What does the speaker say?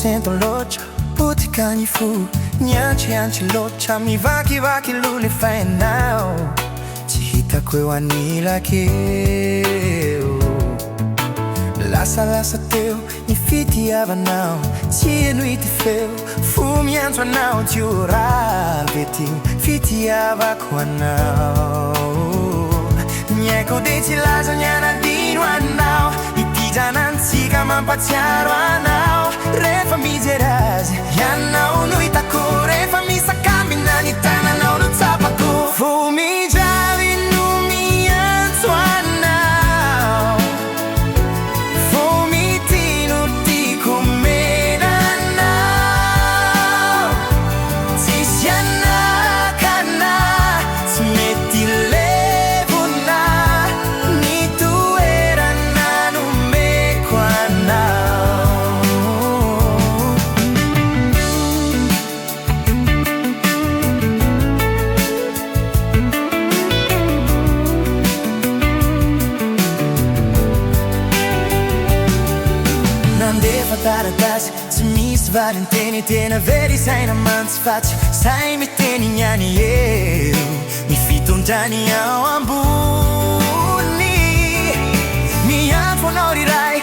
Sento l'occhio, puticani fu Nianche anche l'occhio, mi vaki luli fai now Chihita kwe wanila keu Lasa teu, ni fiti ava now Chia nui te feu, fumi anto now Tiura veti, fiti ava kwa now Nyeko de ti laza nyana dino now Itija nantika mampaciaro now Refa miserase, yanao no Itaku Refa mi sakami na nitana no no tapaku Fumi jali no mi antoanao Fumi tino ti kumena nao Tisiana kana, smeti levo na Ni tu era na no me kwanao Taratas, se misy valenteny tena very saina mantsy fatsy Say miteny niany eo Mifitondrany ao ambony Miantso anao riray